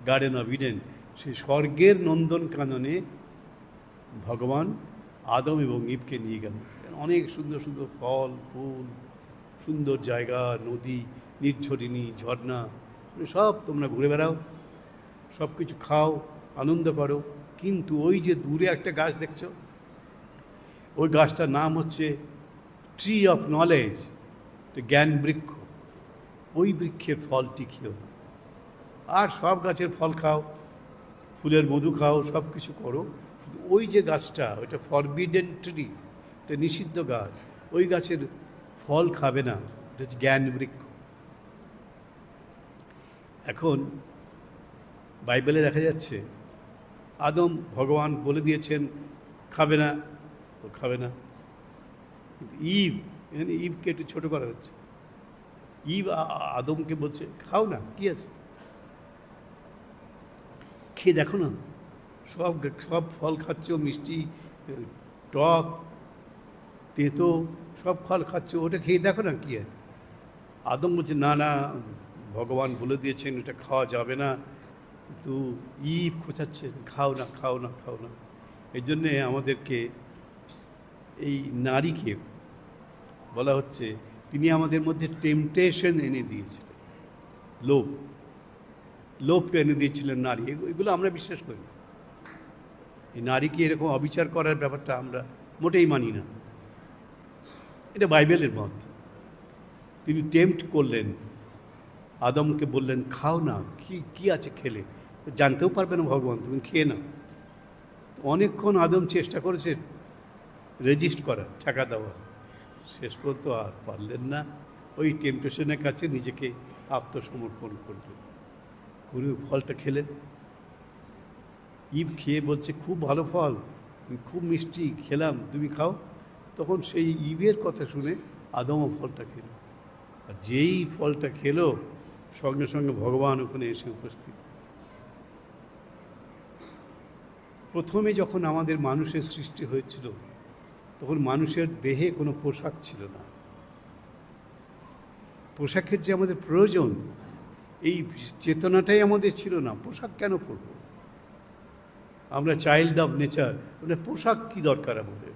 গার্ডেন অফ ইডেন। সেই স্বর্গের নন্দন কাননে ভগবান আদম এবং ইভকে নিয়ে গেল। অনেক সুন্দর সুন্দর ফল ফুল, সুন্দর জায়গা, নদী, নির্ঝরিণী, ঝর্ণা, সব তোমরা ঘুরে বেড়াও, সব কিছু খাও, আনন্দ করো। কিন্তু ওই যে দূরে একটা গাছ দেখছো, ওই গাছটার নাম হচ্ছে ট্রি অফ নলেজ, জ্ঞান বৃক্ষ। ওই বৃক্ষের ফলটি খেও না। আর সব গাছের ফল খাও, ফুলের মধু খাও, সব কিছু করো, শুধু ওই যে গাছটা, ওইটা ফরবিডেন ট্রি, এটা নিষিদ্ধ গাছ, ওই গাছের ফল খাবে না। এটা হচ্ছে জ্ঞান বৃক্ষ। এখন বাইবেলে দেখা যাচ্ছে আদম, ভগবান বলে দিয়েছেন খাবে না, তো খাবে না। কিন্তু ইভ, এখানে ইভকে একটু ছোট করা হচ্ছে। ইভ আদমকে বলছে খাও না, কি আছে, খেয়ে দেখো না, সব সব ফল খাচ্ছ, মিষ্টি, টক, তেতো, সব ফল খাচ্ছ, ওটা খেয়ে দেখো না কি আছে। আদম বলছে না না, ভগবান বলে দিয়েছেন এটা খাওয়া যাবে না। তো ইভ খোঁচাচ্ছেন খাও না, খাও না, খাও না। এই জন্যে আমাদেরকে, এই নারীকে বলা হচ্ছে তিনি আমাদের মধ্যে টেম্পটেশন এনে দিয়েছিলেন, লোভটা এনে দিয়েছিলেন নারী। এগুলো আমরা বিশ্বাস করি। এই নারীকে এরকম অবিচার করার ব্যাপারটা আমরা মোটেই মানি না। এটা বাইবেলের মত। তিনি টেম্পট করলেন, আদমকে বললেন খাও না, কি আছে খেলে, জানতেও পারবে না ভগবান, তুমি খেয়ে না। অনেকক্ষণ আদম চেষ্টা করেছে রেজিস্ট করার, ঠেকা দেওয়ার, শেষ পর্যন্ত আর পারলেন না। ওই টেম্পটেশনের কাছে নিজেকে আত্মসমর্পণ করলেন, করে ফলটা খেলেন। ইভ খেয়ে বলছে খুব ভালো ফল, খুব মিষ্টি, খেলাম, তুমি খাও। তখন সেই ইভের কথা শুনে আদমও ফলটা খেল। আর যেই ফলটা খেলো, সঙ্গে সঙ্গে ভগবান ওখানে এসে উপস্থিত। প্রথমে যখন আমাদের মানুষের সৃষ্টি হয়েছিল, তখন মানুষের দেহে কোনো পোশাক ছিল না। পোশাকের যে আমাদের প্রয়োজন, এই চেতনাটাই আমাদের ছিল না। পোশাক কেন পরব? আমরা চাইল্ড অফ নেচার, মানে পোশাক কি দরকার আমাদের,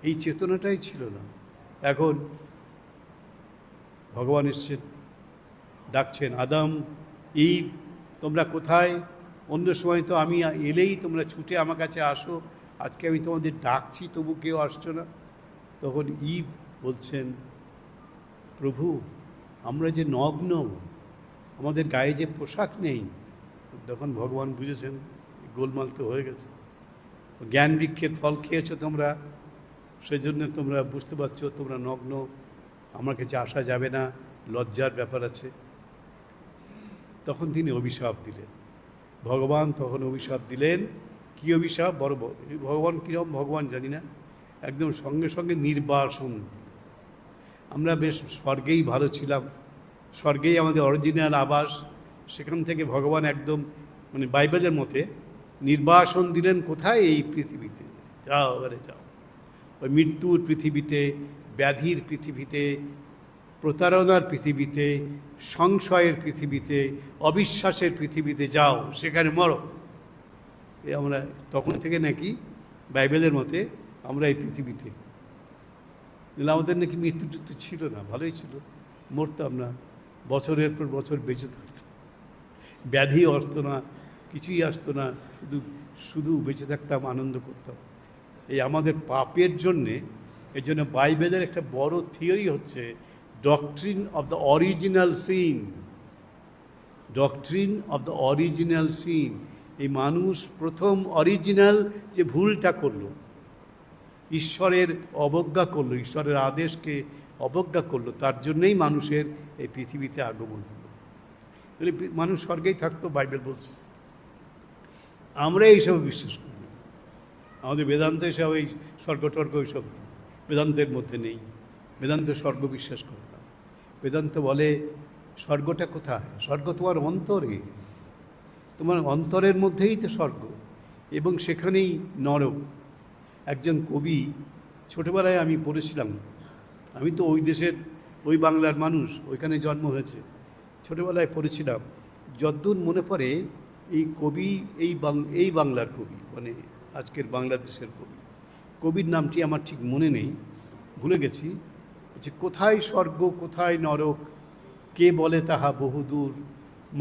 এই চেতনাটাই ছিল না। এখন ভগবান এসছেন, ডাকছেন আদম, এই তোমরা কোথায়? অন্য সময় তো আমি এলেই তোমরা ছুটে আমার কাছে আসো, আজকে আমি তোমাদের ডাকছি তবু কেউ আসছো না। তখন ইভ বলছেন, প্রভু আমরা যে নগ্ন, আমাদের গায়ে যে পোশাক নেই। তখন ভগবান বুঝেছেন গোলমাল তো হয়ে গেছে, জ্ঞান বৃক্ষের ফল খেয়েছো তোমরা, সেই জন্য তোমরা বুঝতে পারছো তোমরা নগ্ন, আমার কাছে আসা যাবে না, লজ্জার ব্যাপার আছে। তখন তিনি অভিশাপ দিলেন। ভগবান তখন অভিশাপ দিলেন। কি অভিশাপ? বড় ভগবান কীরকম ভগবান জানি না, একদম সঙ্গে সঙ্গে নির্বাসন। আমরা বেশ স্বর্গেই ভালো ছিলাম, স্বর্গেই আমাদের অরিজিনাল আবাস, সেখান থেকে ভগবান একদম মানে বাইবেলের মতে নির্বাসন দিলেন। কোথায়? এই পৃথিবীতে যাও, এবারে যাও। ওই মৃত্যুর পৃথিবীতে, ব্যাধির পৃথিবীতে, প্রতারণার পৃথিবীতে, সংশয়ের পৃথিবীতে, অবিশ্বাসের পৃথিবীতে যাও, সেখানে মরো। এ আমরা তখন থেকে নাকি বাইবেলের মতে আমরা এই পৃথিবীতে, আমাদের নাকি মৃত্যু টৃত্যু ছিল না, ভালোই ছিল, মরতাম না, বছরের পর বছর বেঁচে থাকতাম, ব্যাধি আসতো না, কিছুই আসতো না, শুধু বেঁচে থাকতাম, আনন্দ করতাম। এই আমাদের পাপের জন্যে, এই জন্য বাইবেলের একটা বড় থিওরি হচ্ছে doctrine of the original sin. Doctrine of the original sin. এই মানুষ প্রথম অরিজিনাল যে ভুলটা করলো, ঈশ্বরের অবজ্ঞা করলো, ঈশ্বরের আদেশকে অবজ্ঞা করলো, তার জন্যেই মানুষের এই পৃথিবীতে আগমন হলো। মানুষ স্বর্গেই থাকতো, বাইবেল বলছে। আমরা এইসব বিশ্বাস করি না। আমাদের বেদান্ত এসব এই স্বর্গ টর্গ এইসব বেদান্তের মধ্যে নেই। বেদান্ত স্বর্গ বিশ্বাস করে না। বেদান্ত বলে স্বর্গটা কোথায়? স্বর্গ তোমার অন্তরে, তোমার অন্তরের মধ্যেই তো স্বর্গ, এবং সেখানেই নরক। একজন কবি, ছোটোবেলায় আমি পড়েছিলাম, আমি তো ওই দেশের, ওই বাংলার মানুষ, ওইখানে জন্ম হয়েছে। ছোটোবেলায় পড়েছিলাম, যদ্দূর মনে পড়ে এই কবি, এই বাংলার কবি, মানে আজকের বাংলাদেশের কবি, কবির নামটি আমার ঠিক মনে নেই, ভুলে গেছি, যে কোথায় স্বর্গ কোথায় নরক, কে বলে তাহা বহুদূর,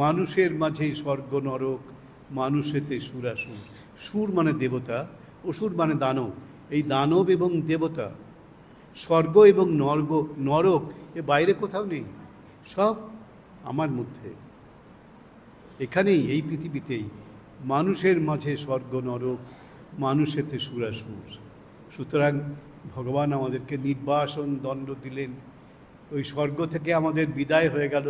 মানুষের মাঝেই স্বর্গ নরক, মানুষেতে সুরাসুর। সুর মানে দেবতা, অসুর মানে দানব। এই দানব এবং দেবতা, স্বর্গ এবং নরক এ বাইরে কোথাও নেই, সব আমার মধ্যে, এখানেই, এই পৃথিবীতেই। মানুষের মাঝে স্বর্গ নরক, মানুষেতে সুরাসুর। সুতরাং ভগবান আমাদেরকে নির্বাসন দণ্ড দিলেন, ওই স্বর্গ থেকে আমাদের বিদায় হয়ে গেল,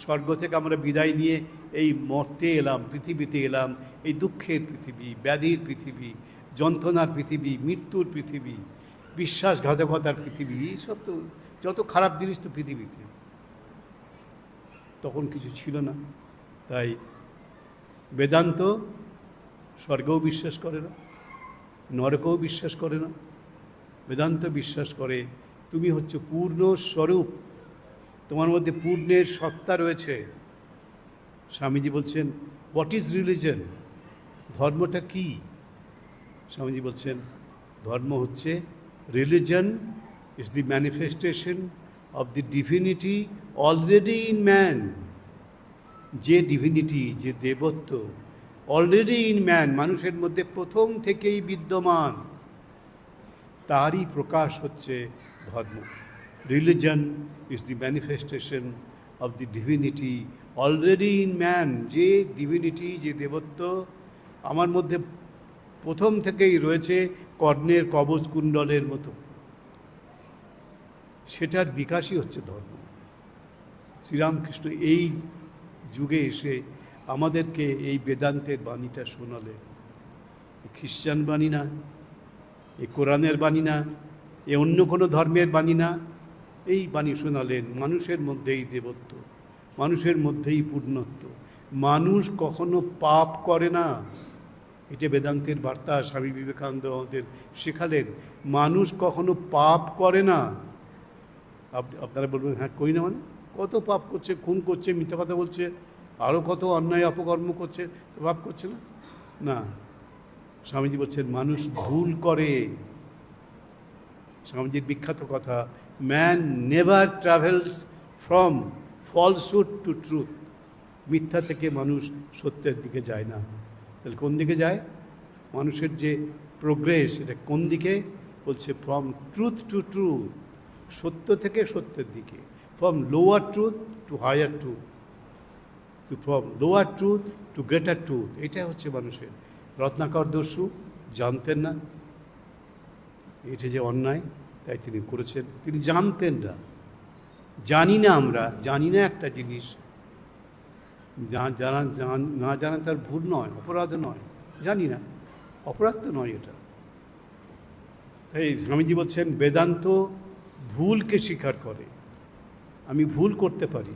স্বর্গ থেকে আমরা বিদায় নিয়ে এই মর্তে এলাম, পৃথিবীতে এলাম, এই দুঃখের পৃথিবী, ব্যাধির পৃথিবী, যন্ত্রণার পৃথিবী, মৃত্যুর পৃথিবী, বিশ্বাসঘাতকতার পৃথিবী, এইসব তো যত খারাপ জিনিস তো পৃথিবীতে। তখন কিছু ছিল না, তাই বেদান্ত স্বর্গও বিশ্বাস করে না, নরকও বিশ্বাস করে না। বেদান্ত বিশ্বাস করে তুমি হচ্ছে পূর্ণ স্বরূপ, তোমার মধ্যে পূর্ণের সত্তা রয়েছে। স্বামীজি বলছেন, হোয়াট ইজ রিলিজন, ধর্মটা কি? স্বামীজি বলছেন, ধর্ম হচ্ছে, religion is the manifestation of the divinity already in man. যে ডিভিনিটি, যে দেবত্ব অলরেডি ইন ম্যান, মানুষের মধ্যে প্রথম থেকেই বিদ্যমান, তারই প্রকাশ হচ্ছে ধর্ম। Religion is the manifestation of the divinity already in man. যে ডিভিনিটি, যে দেবত্ব আমার মধ্যে প্রথম থেকেই রয়েছে, কর্ণের কবচ কুণ্ডলের মতো, সেটার বিকাশই হচ্ছে ধর্ম। শ্রীরামকৃষ্ণ এই যুগে এসে আমাদেরকে এই বেদান্তের বাণীটা শোনালেন। খ্রিস্টান বাণী না, এ কোরআনের বাণী না, এ অন্য কোনো ধর্মের বাণী না, এই বাণী শোনালেন। মানুষের মধ্যেই দেবত্ব, মানুষের মধ্যেই পূর্ণত্ব, মানুষ কখনো পাপ করে না, এটা বেদান্তের বার্তা। স্বামী বিবেকানন্দ আমাদের শেখালেন, মানুষ কখনো পাপ করে না। আপনারা বলবেন, হ্যাঁ করি না, মানে কত পাপ করছে, খুন করছে, মিথ্যা কথা বলছে, আরও কত অন্যায় অপকর্ম করছে, তো পাপ করছে না? না, স্বামীজি বলছেন মানুষ ভুল করে। স্বামীজির বিখ্যাত কথা, man never travels from falsehood two truth. মিথ্যা থেকে মানুষ সত্যের দিকে যায় না। তাহলে কোন দিকে যায়? মানুষের যে প্রোগ্রেস, এটা কোন দিকে? বলছে ফ্রম ট্রুথ টু ট্রুথ, সত্য থেকে সত্যের দিকে, from lower truth to higher truth, from lower truth to greater truth. এটা হচ্ছে মানুষের। রত্নাকর দস্যু জানতেন না এটা যে অন্যায়, তাই তিনি করেছেন। তিনি জানতেন না। জানি না, আমরা জানি না একটা জিনিস, না জানা তার ভুল নয়, অপরাধ নয়। জানি না, অপরাধ তো নয় এটা। তাই স্বামীজি বলছেন, বেদান্ত ভুলকে স্বীকার করে, আমি ভুল করতে পারি।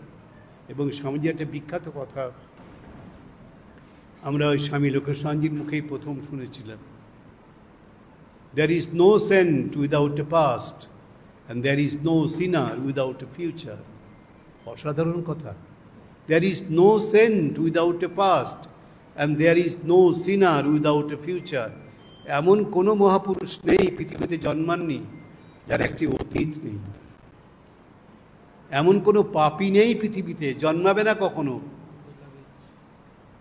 এবং স্বামীজি একটা বিখ্যাত কথা আমরা ওই স্বামী লোকেশানজির মুখেই প্রথম শুনেছিলাম, there is no saint without a past and there is no sinner without a future. অসাধারণ কথা। there is no saint without a past and there is no sinner without a future. এমন কোনো মহাপুরুষ নেই পৃথিবীতে জন্মাননি যার একটি অতীত নেই। এমন কোনো পাপী নেই পৃথিবীতে, জন্মাবে না কখনো।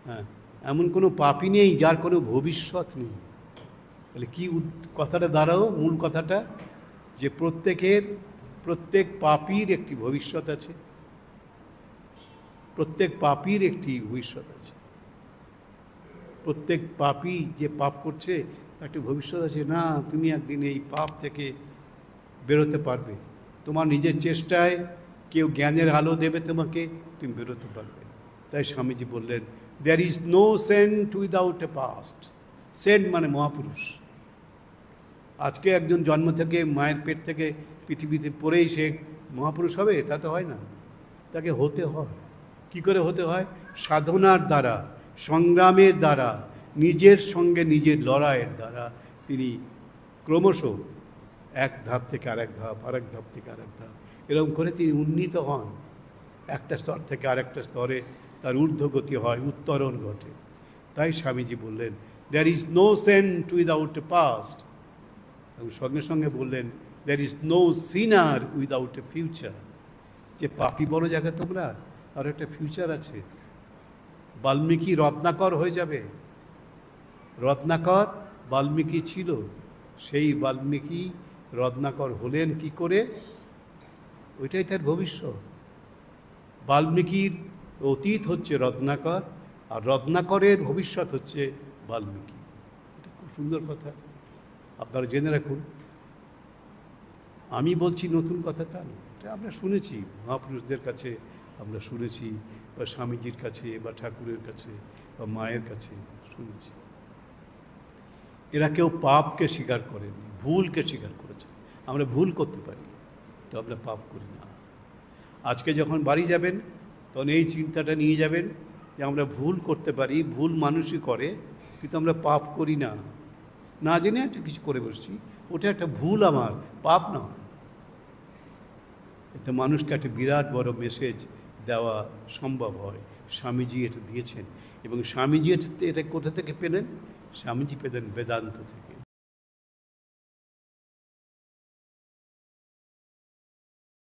হ্যাঁ, এমন কোনো পাপী নেই যার কোনো ভবিষ্যৎ নেই। তাহলে কি কথাটা দাঁড়াও? মূল কথাটা যে প্রত্যেক পাপীর একটি ভবিষ্যৎ আছে, প্রত্যেক পাপীর একটি ভবিষ্যৎ আছে। প্রত্যেক পাপী যে পাপ করছে তার একটি ভবিষ্যৎ আছে। না, তুমি একদিন এই পাপ থেকে বেরোতে পারবে, তোমার নিজের চেষ্টায়, কেউ জ্ঞানের আলো দেবে তোমাকে, তুমি বেরোতে পারবে। তাই স্বামীজি বললেন, there is no saint without a past. Saint মানে মহাপুরুষ। আজকে একজন জন্ম থেকে, মায়ের পেট থেকে পৃথিবীতে পড়েই সে মহাপুরুষ হবে তা তো হয় না, তাকে হতে হয়। কি করে হতে হয়? সাধনার দ্বারা, সংগ্রামের দ্বারা, নিজের সঙ্গে নিজের লড়াইয়ের দ্বারা তিনি ক্রমশ এক ধাপ থেকে আরেক ধাপ, আরেক ধাপ থেকে আরেক ধাপ, এরকম করে তিনি উন্নীত হন। একটা স্তর থেকে আরেকটা স্তরে তার ঊর্ধ্বগতি হয়, উত্তরণ ঘটে। তাই স্বামীজি বললেন, there is no saint without a past, এবং সঙ্গে সঙ্গে বললেন, there is no sinner without a future. যে পাপি বড় জায়গা তোমরা, আর একটা ফিউচার আছে। বাল্মীকি রত্নাকর হয়ে যাবে। রত্নাকর বাল্মীকি ছিল, সেই বাল্মীকি রত্নাকর হলেন কি করে? ওইটাই তার ভবিষ্যৎ। বাল্মীকির অতীত হচ্ছে রত্নাকর, আর রত্নাকরের ভবিষ্যৎ হচ্ছে বাল্মীকি। এটা খুব সুন্দর কথা, আপনারা জেনে রাখুন। আমি বলছি নতুন কথা তা নয়, এটা আমরা শুনেছি মহাপুরুষদের কাছে, আমরা শুনেছি, বা স্বামীজির কাছে, বা ঠাকুরের কাছে, বা মায়ের কাছে শুনেছি। এরা কেউ পাপকে স্বীকার করেনি, ভুলকে স্বীকার করেছে। আমরা ভুল করতে পারি, তো আমরা পাপ করি না। আজকে যখন বাড়ি যাবেন, তখন এই চিন্তাটা নিয়ে যাবেন যে আমরা ভুল করতে পারি, ভুল মানুষই করে, কিন্তু আমরা পাপ করি না। না জেনে একটা কিছু করে বসছি, ওটা একটা ভুল, আমার পাপ নয়। এটা মানুষকে একটা বিরাট বড় মেসেজ দেওয়া সম্ভব হয়। স্বামীজি এটা দিয়েছেন, এবং স্বামীজি এটা কোথা থেকে পেলেন? স্বামীজি পেলেন বেদান্ত থেকে।